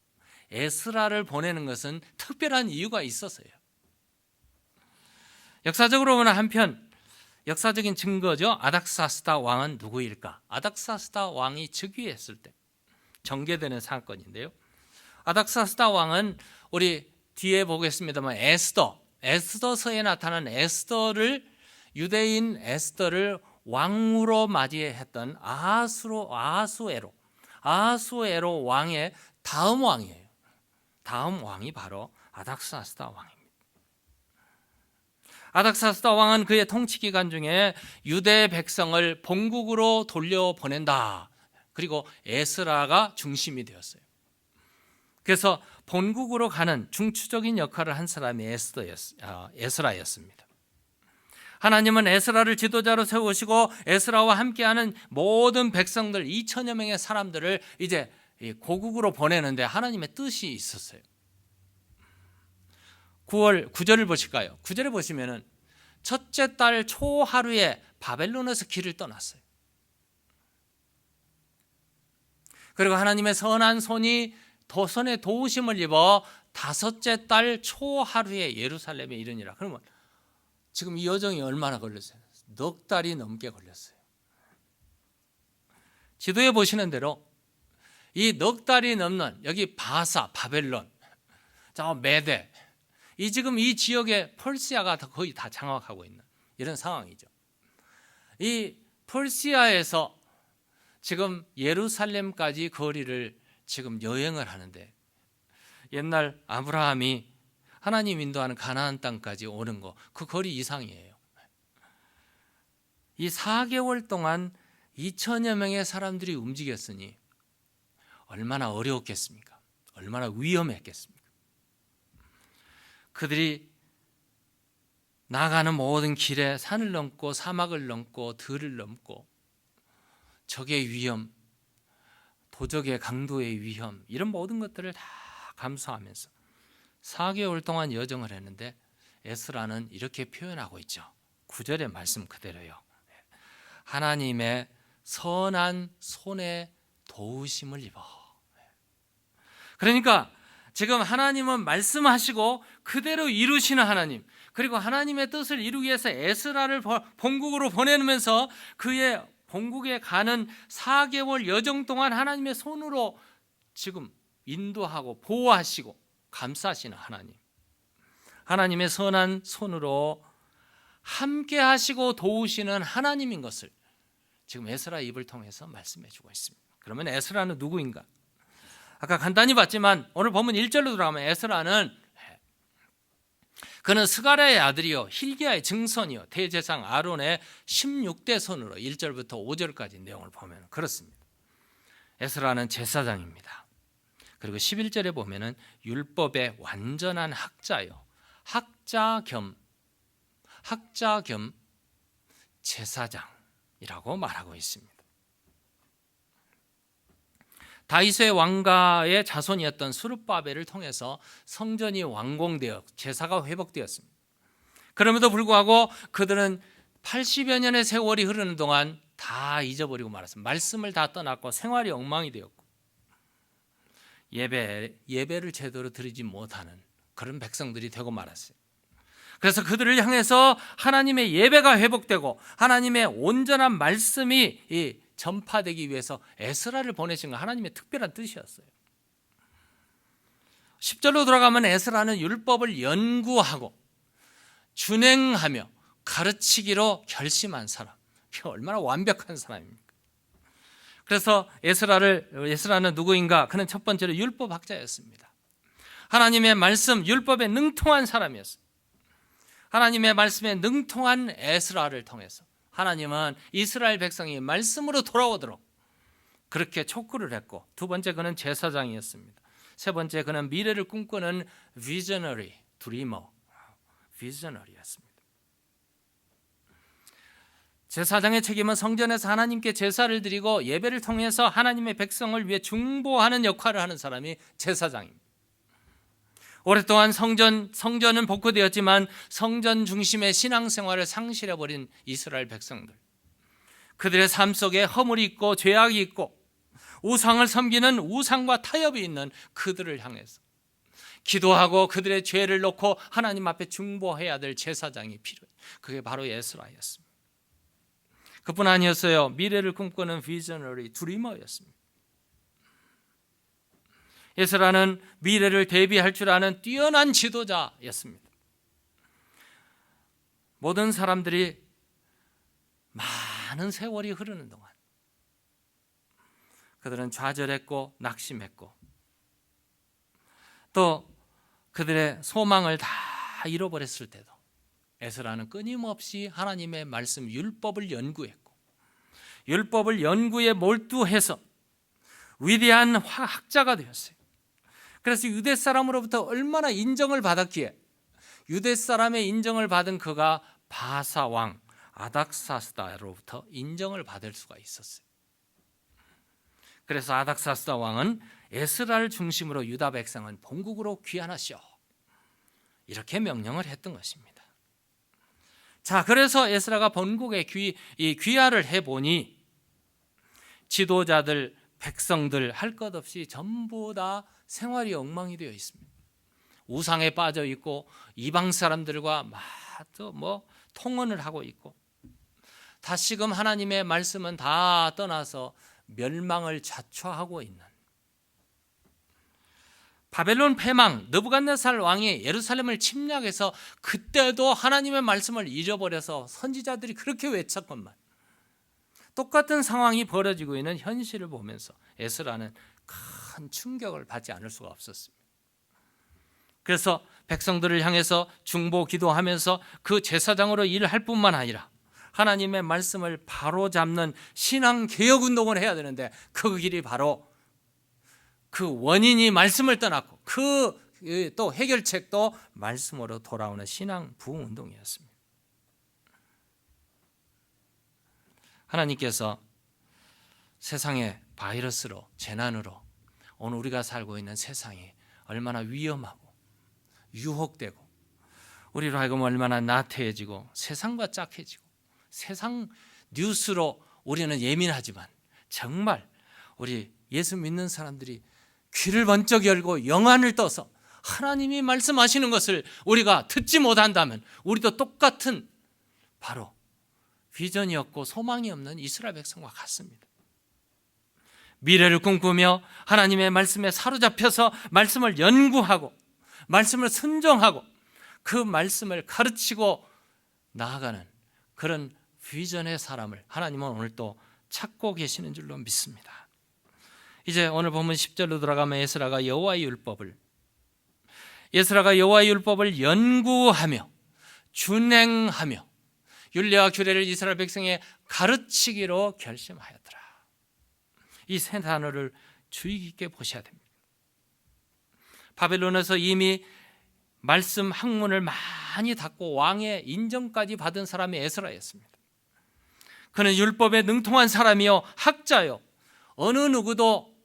에스라를 보내는 것은 특별한 이유가 있었어요. 역사적으로 보면 한편 역사적인 증거죠. 아닥사스다 왕은 누구일까? 아닥사스다 왕이 즉위했을 때 전개되는 사건인데요. 아닥사스다 왕은 우리 뒤에 보겠습니다만 에스더서에 나타난 유대인 에스더를 왕으로 맞이했던 아하수에로 왕의 다음 왕이에요. 다음 왕이 바로 아닥사스다 왕입니다. 아닥사스다 왕은 그의 통치 기간 중에 유대 백성을 본국으로 돌려보낸다. 그리고 에스라가 중심이 되었어요. 그래서 본국으로 가는 중추적인 역할을 한 사람이 에스라였습니다. 하나님은 에스라를 지도자로 세우시고 에스라와 함께하는 모든 백성들 2천여 명의 사람들을 이제 고국으로 보내는데 하나님의 뜻이 있었어요. 9절을 보실까요? 9절에 보시면은 첫째 달 초하루에 바벨론에서 길을 떠났어요. 그리고 하나님의 선한 손에 도우심을 입어 다섯째 달 초하루에 예루살렘에 이르니라. 그러면 지금 이 여정이 얼마나 걸렸어요? 넉 달이 넘게 걸렸어요. 지도에 보시는 대로 이 넉 달이 넘는 여기 바벨론, 저 메대, 지금 이 지역에 퍼시아가 거의 다 장악하고 있는 이런 상황이죠. 이 퍼시아에서 지금 예루살렘까지 거리를 지금 여행을 하는데 옛날 아브라함이 하나님 인도하는 가나안 땅까지 오는 거 그 거리 이상이에요. 이 4개월 동안 2천여 명의 사람들이 움직였으니 얼마나 어려웠겠습니까? 얼마나 위험했겠습니까? 그들이 나가는 모든 길에 산을 넘고 사막을 넘고 들을 넘고 적의 위험, 도적의 강도의 위험, 이런 모든 것들을 다 감수하면서 4개월 동안 여정을 했는데 에스라는 이렇게 표현하고 있죠. 9절의 말씀 그대로요. 하나님의 선한 손에 도우심을 입어. 그러니까 지금 하나님은 말씀하시고 그대로 이루시는 하나님, 그리고 하나님의 뜻을 이루기 위해서 에스라를 본국으로 보내면서 그의 본국에 가는 4개월 여정 동안 하나님의 손으로 지금 인도하고 보호하시고 감싸시는 하나님, 하나님의 선한 손으로 함께 하시고 도우시는 하나님인 것을 지금 에스라 입을 통해서 말씀해 주고 있습니다. 그러면 에스라는 누구인가? 아까 간단히 봤지만 오늘 본문 1절로 들어가면 에스라는 그는 스가랴의 아들이요 hil기야의 증손이요 대제사장 아론의 16대 손으로 1절부터 5절까지 내용을 보면 그렇습니다. 에스라는 제사장입니다. 그리고 11절에 보면은 율법의 완전한 학자요 학자 겸 제사장이라고 말하고 있습니다. 다윗의 왕가의 자손이었던 스룹바벨을 통해서 성전이 완공되어 제사가 회복되었습니다. 그럼에도 불구하고 그들은 80여 년의 세월이 흐르는 동안 다 잊어버리고 말았습니다. 말씀을 다 떠났고 생활이 엉망이 되었고 예배를 제대로 드리지 못하는 그런 백성들이 되고 말았어요. 그래서 그들을 향해서 하나님의 예배가 회복되고 하나님의 온전한 말씀이 전파되기 위해서 에스라를 보내신 건 하나님의 특별한 뜻이었어요. 10절로 돌아가면 에스라는 율법을 연구하고 준행하며 가르치기로 결심한 사람, 얼마나 완벽한 사람입니까? 그래서 에스라는 누구인가? 그는 첫 번째로 율법학자였습니다. 하나님의 말씀, 율법에 능통한 사람이었어요. 하나님의 말씀에 능통한 에스라를 통해서 하나님은 이스라엘 백성이 말씀으로 돌아오도록 그렇게 촉구를 했고, 두 번째 그는 제사장이었습니다. 세 번째 그는 미래를 꿈꾸는 visionary, visionary였습니다. 제사장의 책임은 성전에서 하나님께 제사를 드리고 예배를 통해서 하나님의 백성을 위해 중보하는 역할을 하는 사람이 제사장입니다. 오랫동안 성전은 복구되었지만 성전 중심의 신앙생활을 상실해버린 이스라엘 백성들, 그들의 삶 속에 허물이 있고 죄악이 있고 우상을 섬기는 우상과 타협이 있는 그들을 향해서 기도하고 그들의 죄를 놓고 하나님 앞에 중보해야 될 제사장이 필요해요. 그게 바로 에스라였습니다. 그뿐 아니었어요. 미래를 꿈꾸는 visionary, dreamer였습니다. 에스라는 미래를 대비할 줄 아는 뛰어난 지도자였습니다. 모든 사람들이 많은 세월이 흐르는 동안 그들은 좌절했고 낙심했고 또 그들의 소망을 다 잃어버렸을 때도 에스라는 끊임없이 하나님의 말씀 율법을 연구했고 율법을 연구에 몰두해서 위대한 학자가 되었어요. 그래서 유대 사람으로부터 얼마나 인정을 받았기에 유대 사람의 인정을 받은 그가 바사 왕 아닥사스다로부터 인정을 받을 수가 있었어요. 그래서 아닥사스다 왕은 에스라를 중심으로 유다 백성은 본국으로 귀환하시오, 이렇게 명령을 했던 것입니다. 자, 그래서 에스라가 본국에 귀환을 해보니 지도자들, 백성들 할 것 없이 전부 다 생활이 엉망이 되어 있습니다. 우상에 빠져 있고 이방 사람들과 막 통혼을 하고 있고, 다시금 하나님의 말씀은 다 떠나서 멸망을 자초하고 있는, 바벨론 패망 느부갓네살 왕이 예루살렘을 침략해서 그때도 하나님의 말씀을 잊어버려서 선지자들이 그렇게 외쳤건만 똑같은 상황이 벌어지고 있는 현실을 보면서 에스라는 큰 충격을 받지 않을 수가 없었습니다. 그래서 백성들을 향해서 중보 기도하면서 그 제사장으로 일할 뿐만 아니라 하나님의 말씀을 바로잡는 신앙개혁운동을 해야 되는데, 그 길이 바로 그 원인이 말씀을 떠났고 그 또 해결책도 말씀으로 돌아오는 신앙 부흥운동이었습니다. 하나님께서 세상의 바이러스로, 재난으로 오늘 우리가 살고 있는 세상이 얼마나 위험하고 유혹되고 우리로 하여금 얼마나 나태해지고 세상과 짝해지고 세상 뉴스로 우리는 예민하지만, 정말 우리 예수 믿는 사람들이 귀를 번쩍 열고 영안을 떠서 하나님이 말씀하시는 것을 우리가 듣지 못한다면 우리도 똑같은 바로 비전이 없고 소망이 없는 이스라엘 백성과 같습니다. 미래를 꿈꾸며 하나님의 말씀에 사로잡혀서 말씀을 연구하고 말씀을 순종하고 그 말씀을 가르치고 나아가는 그런 비전의 사람을 하나님은 오늘 또 찾고 계시는 줄로 믿습니다. 이제 오늘 보면 10절로 들어가면 에스라가 여호와의 율법을 연구하며 준행하며 율례와 규례를 이스라엘 백성에 가르치기로 결심하였더라. 이 세 단어를 주의 깊게 보셔야 됩니다. 바벨론에서 이미 말씀 학문을 많이 닦고 왕의 인정까지 받은 사람이 에스라였습니다. 그는 율법에 능통한 사람이요 학자요, 어느 누구도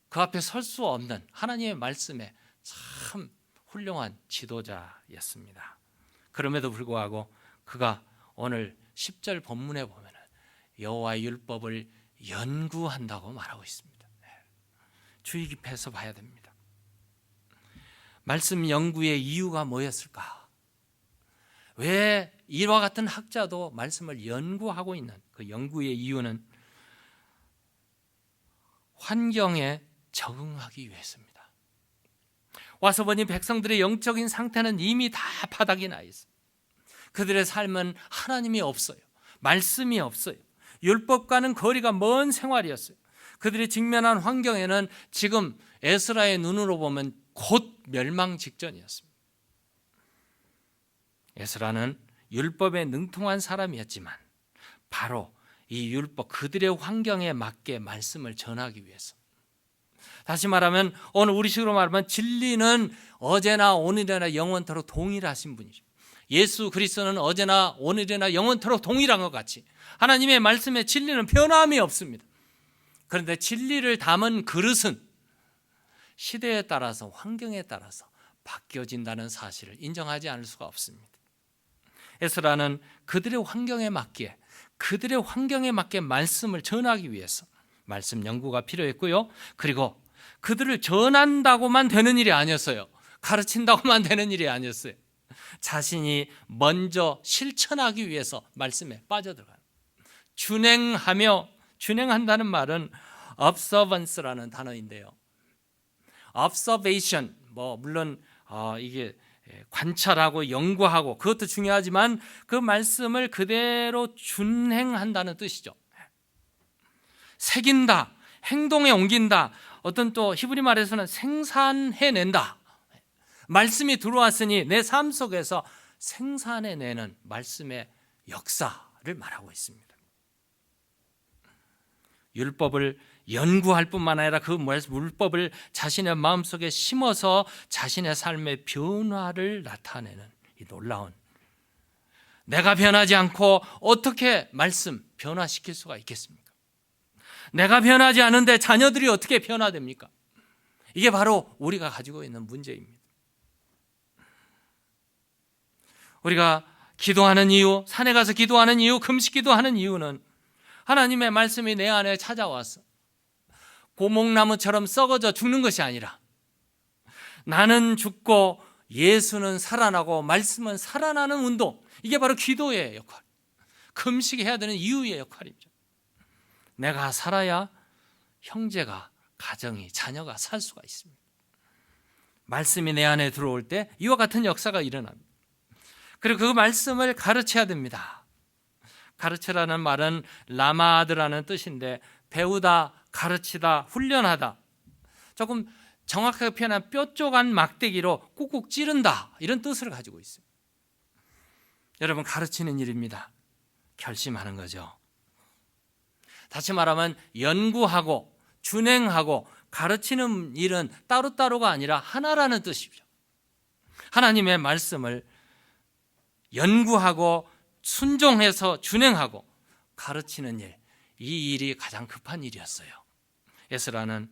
그 앞에 설 수 없는 하나님의 말씀에 참 훌륭한 지도자였습니다. 그럼에도 불구하고 그가 오늘 10절 본문에 보면 여호와의 율법을 연구한다고 말하고 있습니다. 주의 깊게 해서 봐야 됩니다. 말씀 연구의 이유가 뭐였을까? 왜 이와 같은 학자도 말씀을 연구하고 있는 그 연구의 이유는 환경에 적응하기 위해서입니다. 와서 보니 백성들의 영적인 상태는 이미 다 바닥이 나 있어요. 그들의 삶은 하나님이 없어요. 말씀이 없어요. 율법과는 거리가 먼 생활이었어요. 그들이 직면한 환경에는 지금 에스라의 눈으로 보면 곧 멸망 직전이었습니다. 에스라는 율법에 능통한 사람이었지만 바로 이 율법, 그들의 환경에 맞게 말씀을 전하기 위해서, 다시 말하면 오늘 우리식으로 말하면 진리는 어제나 오늘이나 영원토록 동일하신 분이죠. 예수 그리스도는 어제나 오늘이나 영원토록 동일한 것 같이 하나님의 말씀의 진리는 변함이 없습니다. 그런데 진리를 담은 그릇은 시대에 따라서 환경에 따라서 바뀌어진다는 사실을 인정하지 않을 수가 없습니다. 에스라는 그들의 환경에 맞게 말씀을 전하기 위해서 말씀 연구가 필요했고요. 그리고 그들을 전한다고만 되는 일이 아니었어요. 가르친다고만 되는 일이 아니었어요. 자신이 먼저 실천하기 위해서 말씀에 빠져들어가는, 준행한다는 말은 observance라는 단어인데요. observation, 물론 이게 관찰하고 연구하고 그것도 중요하지만 그 말씀을 그대로 준행한다는 뜻이죠. 새긴다, 행동에 옮긴다, 어떤 또 히브리 말에서는 생산해낸다. 말씀이 들어왔으니 내 삶 속에서 생산해내는 말씀의 역사를 말하고 있습니다. 율법을 연구할 뿐만 아니라 그 율법을 자신의 마음속에 심어서 자신의 삶의 변화를 나타내는 이 놀라운 내가 변하지 않고 어떻게 말씀 변화시킬 수가 있겠습니까? 내가 변하지 않은데 자녀들이 어떻게 변화됩니까? 이게 바로 우리가 가지고 있는 문제입니다. 우리가 기도하는 이유, 산에 가서 기도하는 이유, 금식 기도하는 이유는 하나님의 말씀이 내 안에 찾아와서 고목나무처럼 썩어져 죽는 것이 아니라 나는 죽고 예수는 살아나고 말씀은 살아나는 운동, 이게 바로 기도의 역할, 금식해야 되는 이유의 역할이죠. 내가 살아야 형제가, 가정이, 자녀가 살 수가 있습니다. 말씀이 내 안에 들어올 때 이와 같은 역사가 일어납니다. 그리고 그 말씀을 가르쳐야 됩니다. 가르치라는 말은 라마드라는 뜻인데 배우다, 가르치다, 훈련하다, 조금 정확하게 표현한 뾰족한 막대기로 꾹꾹 찌른다, 이런 뜻을 가지고 있어요. 여러분, 가르치는 일입니다. 결심하는 거죠. 다시 말하면 연구하고 준행하고 가르치는 일은 따로따로가 아니라 하나라는 뜻이죠. 하나님의 말씀을 연구하고 순종해서 준행하고 가르치는 일, 이 일이 가장 급한 일이었어요. 에스라는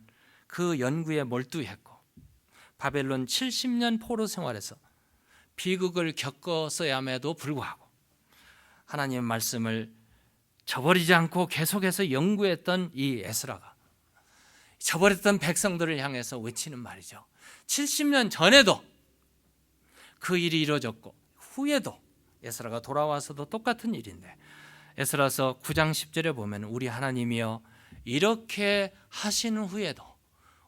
그 연구에 몰두했고 바벨론 70년 포로 생활에서 비극을 겪었어야함에도 불구하고 하나님의 말씀을 저버리지 않고 계속해서 연구했던 이 에스라가 저버렸던 백성들을 향해서 외치는 말이죠. 70년 전에도 그 일이 이루어졌고 후에도 에스라가 돌아와서도 똑같은 일인데, 에스라서 9장 10절에 보면 우리 하나님이여 이렇게 하신 후에도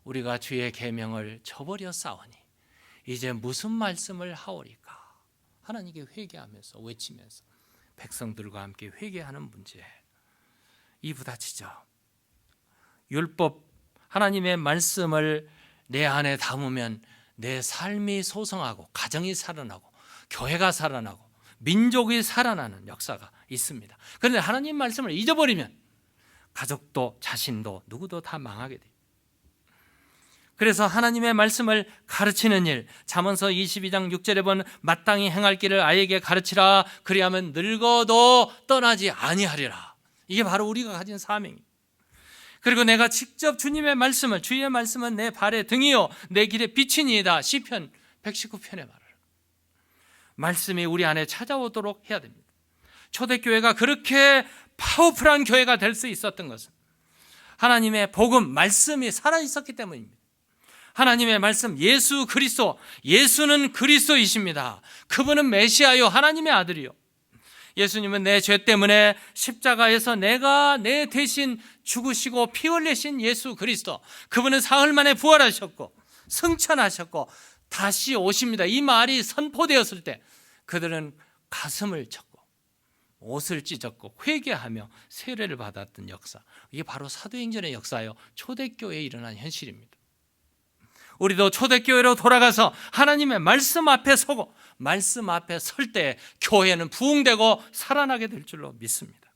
우리가 주의 계명을 저버렸사오니 이제 무슨 말씀을 하오리까. 하나님께 회개하면서 외치면서 백성들과 함께 회개하는 문제, 이 부딪히죠. 율법, 하나님의 말씀을 내 안에 담으면 내 삶이 소성하고 가정이 살아나고 교회가 살아나고 민족이 살아나는 역사가 있습니다. 그런데 하나님 말씀을 잊어버리면 가족도 자신도 누구도 다 망하게 돼요. 그래서 하나님의 말씀을 가르치는 일, 잠언서 22장 6절에 보면 마땅히 행할 길을 아이에게 가르치라, 그리하면 늙어도 떠나지 아니하리라. 이게 바로 우리가 가진 사명입니다. 그리고 내가 직접 주님의 말씀을, 주의 말씀은 내 발의 등이요 내 길의 빛이니이다. 시편 119편의 말을, 말씀이 우리 안에 찾아오도록 해야 됩니다. 초대교회가 그렇게 파워풀한 교회가 될 수 있었던 것은 하나님의 복음, 말씀이 살아있었기 때문입니다. 하나님의 말씀, 예수 그리스도, 예수는 그리스도이십니다. 그분은 메시아요, 하나님의 아들이요. 예수님은 내 죄 때문에 십자가에서 내가 내 대신 죽으시고 피 흘리신 예수 그리스도, 그분은 사흘 만에 부활하셨고 승천하셨고 다시 오십니다. 이 말이 선포되었을 때 그들은 가슴을 쳤고 옷을 찢었고 회개하며 세례를 받았던 역사, 이게 바로 사도행전의 역사요, 초대교회에 일어난 현실입니다. 우리도 초대교회로 돌아가서 하나님의 말씀 앞에 서고 말씀 앞에 설 때 교회는 부흥되고 살아나게 될 줄로 믿습니다.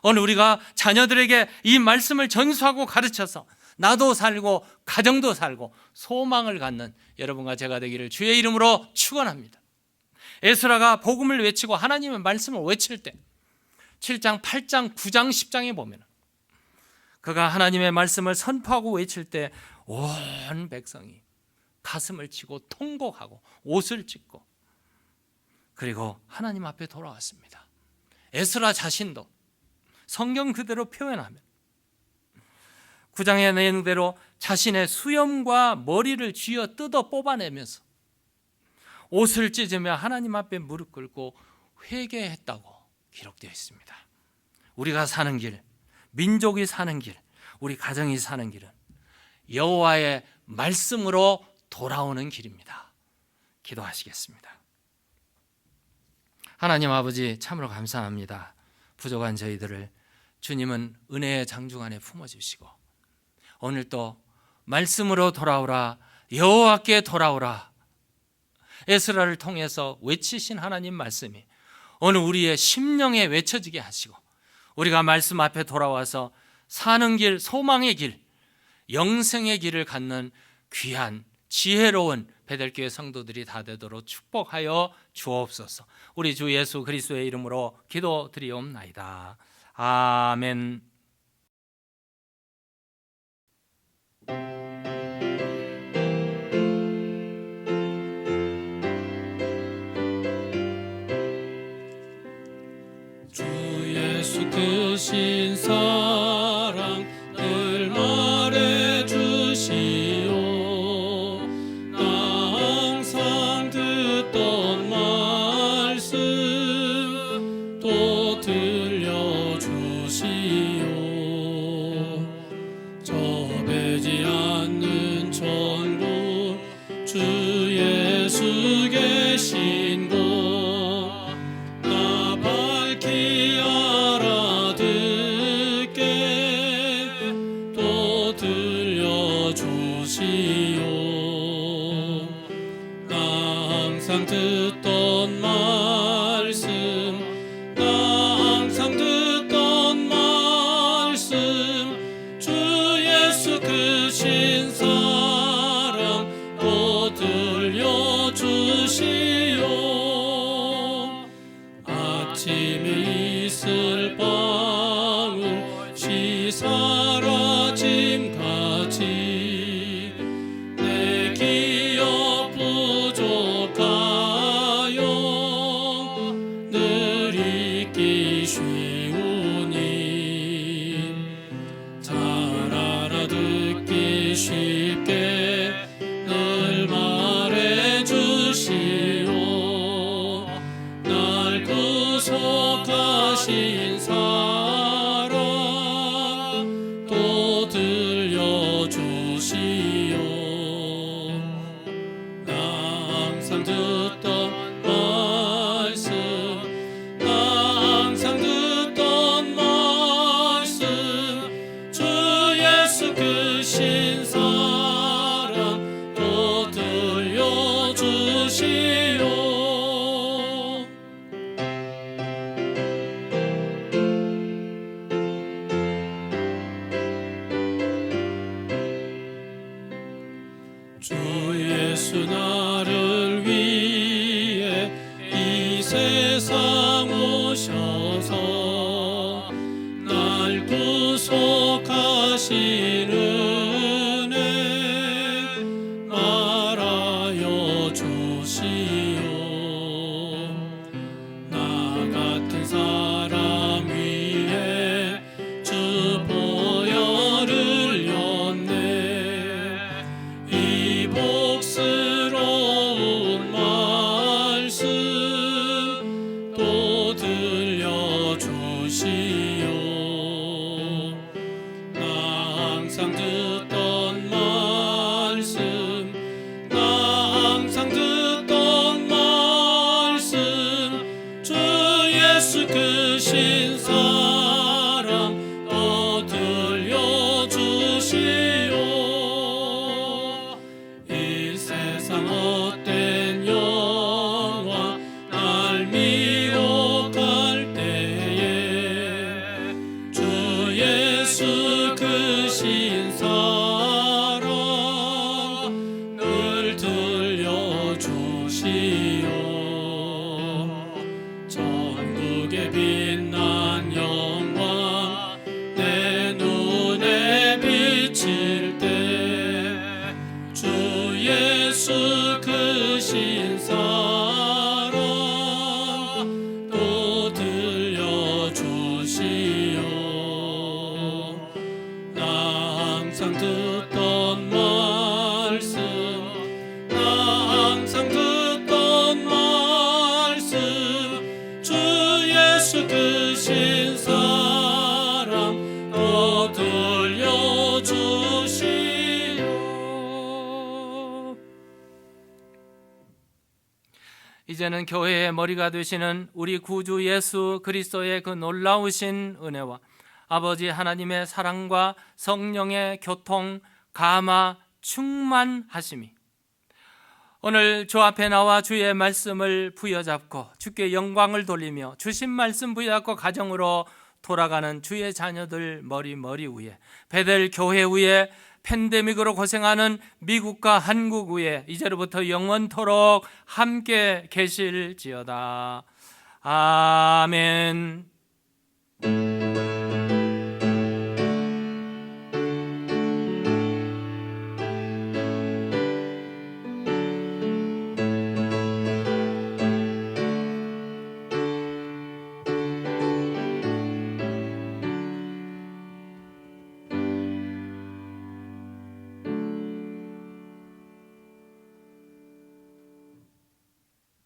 오늘 우리가 자녀들에게 이 말씀을 전수하고 가르쳐서 나도 살고 가정도 살고 소망을 갖는 여러분과 제가 되기를 주의 이름으로 축원합니다. 에스라가 복음을 외치고 하나님의 말씀을 외칠 때 7장, 8장, 9장, 10장에 보면 그가 하나님의 말씀을 선포하고 외칠 때 온 백성이 가슴을 치고 통곡하고 옷을 찢고 그리고 하나님 앞에 돌아왔습니다. 에스라 자신도 성경 그대로 표현하면 9장의 내용대로 자신의 수염과 머리를 쥐어 뜯어 뽑아내면서 옷을 찢으며 하나님 앞에 무릎 꿇고 회개했다고 기록되어 있습니다. 우리가 사는 길, 민족이 사는 길, 우리 가정이 사는 길은 여호와의 말씀으로 돌아오는 길입니다. 기도하시겠습니다. 하나님 아버지, 참으로 감사합니다. 부족한 저희들을 주님은 은혜의 장중 안에 품어주시고 오늘 또 말씀으로 돌아오라, 여호와께 돌아오라, 에스라를 통해서 외치신 하나님 말씀이 오늘 우리의 심령에 외쳐지게 하시고 우리가 말씀 앞에 돌아와서 사는 길, 소망의 길, 영생의 길을 갖는 귀한 지혜로운 베델교회 성도들이 다 되도록 축복하여 주옵소서. 우리 주 예수 그리스도의 이름으로 기도드리옵나이다. 아멘. 주 예수 크신 사랑 늘 말해주시오. 나 항상 듣던 말씀 또 들려주시오. 접해지 않는 천국 주 예수 계신 곳 나 밝히 알아듣게 또 들려주시오. 나 항상 듣던 말씀 나 항상 듣던 말씀 주 예수 크신 사랑 또 들려주시오. 아침에 있을 방울 사라짐같이 내 기억 부족하여 늘 잊기 쉬우니 잘 알아듣기 쉽게 늘 말해주시오. 날 구속하신 사랑 또 들려주시오. 나 항상 듣던 말씀 나 항상 듣던 말씀 주 예수 크신 사랑 또 들려주시오. 주 예수 나를 위해 이 세상 오셔서 날 구속하신 은혜 말하여 주시오. 나 같은 사람 위해 주 보혈을 흘렸네. 이 복스러운 말씀 또 들려주시오. 나 항상 듣던 말씀 나 항상 듣던 말씀 주 예수 크신 사랑 또 들려주시오. 이 세상 헛된 영화 날 미혹할 때에 주 예수 크신 사랑 늘 들려주시오. 전국에 빛난 영광 내 눈에 비칠 때 주 예수 크신 사랑 또 들려주시오. 나 항상 듣던 말씀 나 항상 듣던 말씀 주 예수 크신 사랑 또 들려주시오. 이제는 교회의 머리가 되시는 우리 구주 예수 그리스도의 그 놀라우신 은혜와 아버지 하나님의 사랑과 성령의 교통, 감화, 충만하심이 오늘 주 앞에 나와 주의 말씀을 부여잡고 주께 영광을 돌리며 주신 말씀 부여잡고 가정으로 돌아가는 주의 자녀들 머리 위에, 베델 교회 위에, 팬데믹으로 고생하는 미국과 한국 위에 이제로부터 영원토록 함께 계실지어다. 아멘.